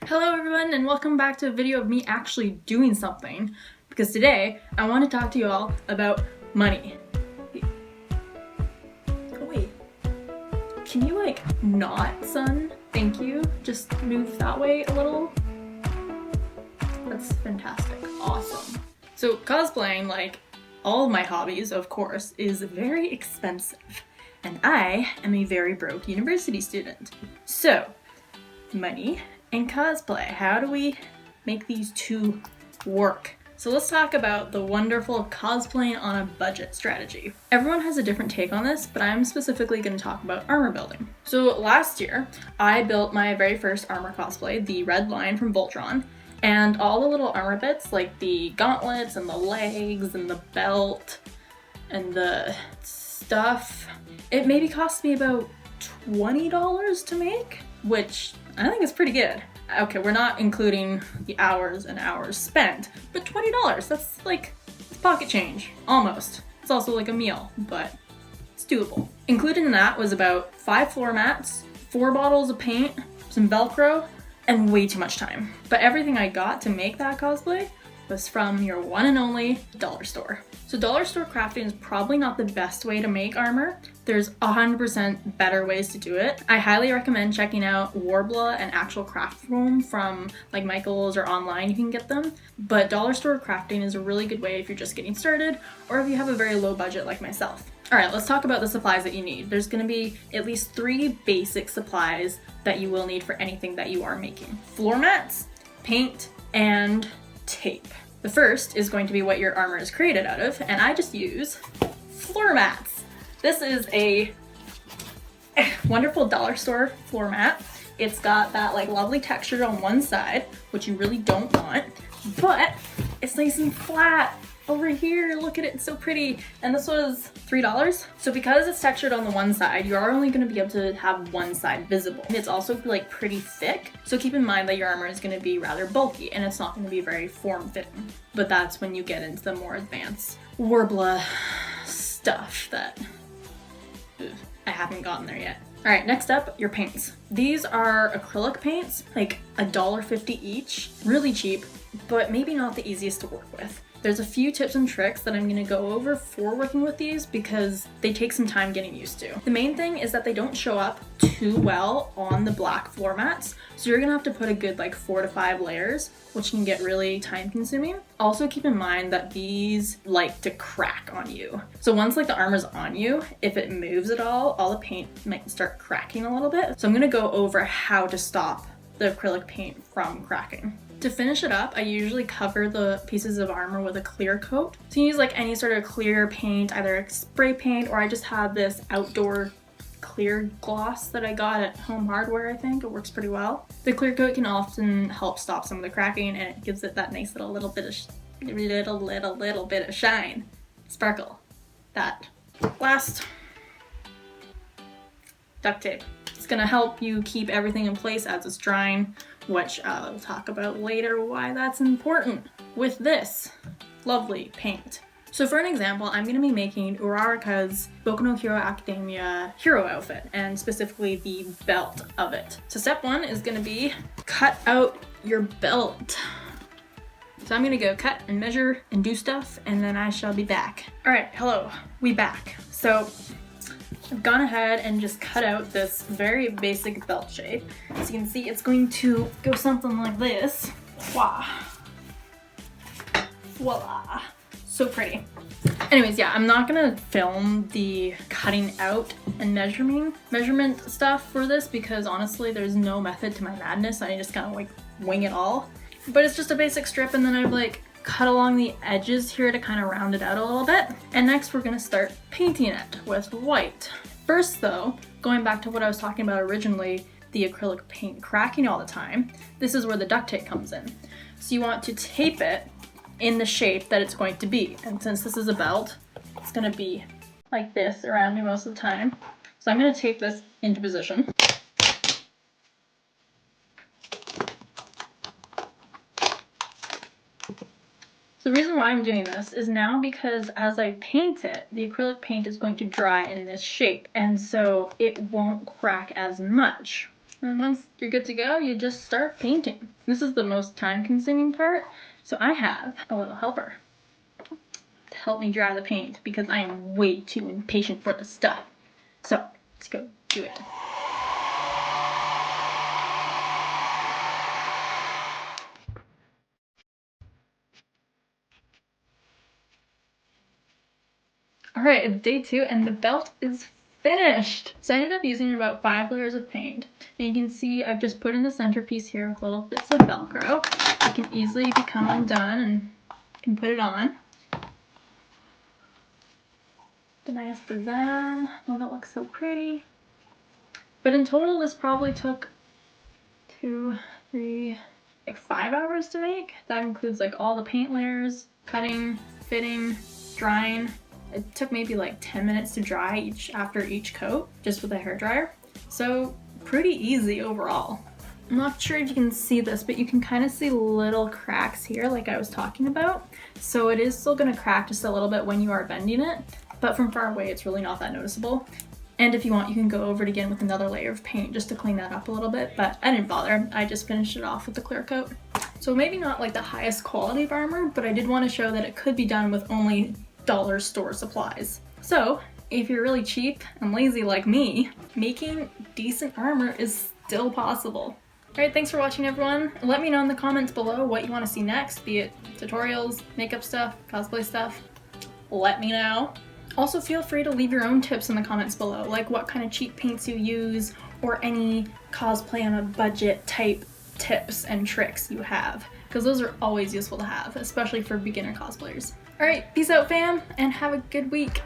Hello everyone and welcome back to a video of me actually doing something, because today I want to talk to you all about money. Wait, can you not, son? Thank you. Just move that way a little. That's fantastic. Awesome. So cosplaying, like all of my hobbies of course, is very expensive, and I am a very broke university student. So money and cosplay, how do we make these two work? So let's talk about the wonderful cosplaying on a budget strategy. Everyone has a different take on this, but I'm specifically going to talk about armor building. So last year, I built my very first armor cosplay, the Red Lion from Voltron, and all the little armor bits, like the gauntlets and the legs and the belt and the stuff, it maybe cost me about $20 to make, which I think is pretty good. Okay, we're not including the hours and hours spent, but $20, that's like pocket change, almost. It's also like a meal, but it's doable. Included in that was about 5 floor mats, 4 bottles of paint, some Velcro, and way too much time. But everything I got to make that cosplay was from your one and only dollar store. So dollar store crafting is probably not the best way to make armor. There's 100% better ways to do it. I highly recommend checking out Warbler and actual craft room from like Michael's or online, you can get them. But dollar store crafting is a really good way if you're just getting started or if you have a very low budget like myself. All right, let's talk about the supplies that you need. There's gonna be at least 3 basic supplies that you will need for anything that you are making. Floor mats, paint, and tape. The first is going to be what your armor is created out of, and I just use floor mats. This is a wonderful dollar store floor mat. It's got that like lovely texture on one side, which you really don't want, but it's nice and flat over here. Look at it, it's so pretty. And this was $3. So because it's textured on the one side, you are only going to be able to have one side visible. And it's also like pretty thick. So keep in mind that your armor is going to be rather bulky and it's not going to be very form-fitting. But that's when you get into the more advanced Warbler stuff that I haven't gotten there yet. All right, next up, your paints. These are acrylic paints, like $1.50 each, really cheap, but maybe not the easiest to work with. There's a few tips and tricks that I'm gonna go over for working with these because they take some time getting used to. The main thing is that they don't show up too well on the black floor mats, so you're gonna have to put a good like 4 to 5 layers, which can get really time consuming. Also keep in mind that these like to crack on you. So once like the armor's on you, if it moves at all the paint might start cracking a little bit. So I'm gonna go over how to stop the acrylic paint from cracking. To finish it up, I usually cover the pieces of armor with a clear coat. So you use like any sort of clear paint, either spray paint, or I just have this outdoor clear gloss that I got at Home Hardware, I think. It works pretty well. The clear coat can often help stop some of the cracking, and it gives it that nice little bit of shine. Sparkle. That. Last, duct tape. It's gonna help you keep everything in place as it's drying, which I'll talk about later why that's important with this lovely paint. So for an example, I'm going to be making Uraraka's Boku no Hero Academia hero outfit, and specifically the belt of it. So step 1 is going to be cut out your belt. So I'm going to go cut and measure and do stuff, and then I shall be back. All right, hello, we back. So I've gone ahead and just cut out this very basic belt shape. As you can see, it's going to go something like this. Voila. Voila. So pretty. Anyways, yeah, I'm not gonna film the cutting out and measurement stuff for this because honestly, there's no method to my madness. I just kind of like wing it all. But it's just a basic strip, and then I've like cut along the edges here to kind of round it out a little bit. And next we're gonna start painting it with white. First though, going back to what I was talking about originally, the acrylic paint cracking all the time, this is where the duct tape comes in. So you want to tape it in the shape that it's going to be. And since this is a belt, it's gonna be like this around me most of the time. So I'm gonna tape this into position. The reason why I'm doing this is now because as I paint it, the acrylic paint is going to dry in this shape, and so it won't crack as much. And once you're good to go, you just start painting. This is the most time-consuming part, so I have a little helper to help me dry the paint because I am way too impatient for this stuff. So, let's go do it. Alright, it's day 2 and the belt is finished! So I ended up using about 5 layers of paint. And you can see I've just put in the centerpiece here with little bits of Velcro. It can easily become undone and you can put it on. The nice design. Oh, that looks so pretty. But in total, this probably took 2, 3, like 5 hours to make. That includes like all the paint layers, cutting, fitting, drying. It took maybe like 10 minutes to dry after each coat, just with a hairdryer. So pretty easy overall. I'm not sure if you can see this, but you can kind of see little cracks here like I was talking about. So it is still gonna crack just a little bit when you are bending it, but from far away it's really not that noticeable. And if you want, you can go over it again with another layer of paint just to clean that up a little bit, but I didn't bother. I just finished it off with the clear coat. So maybe not like the highest quality of armor, but I did want to show that it could be done with only dollar store supplies. So if you're really cheap and lazy like me, making decent armor is still possible. Alright, thanks for watching everyone. Let me know in the comments below what you want to see next, be it tutorials, makeup stuff, cosplay stuff. Let me know. Also feel free to leave your own tips in the comments below, like what kind of cheap paints you use or any cosplay on a budget type tips and tricks you have, because those are always useful to have, especially for beginner cosplayers. Alright, peace out fam, and have a good week!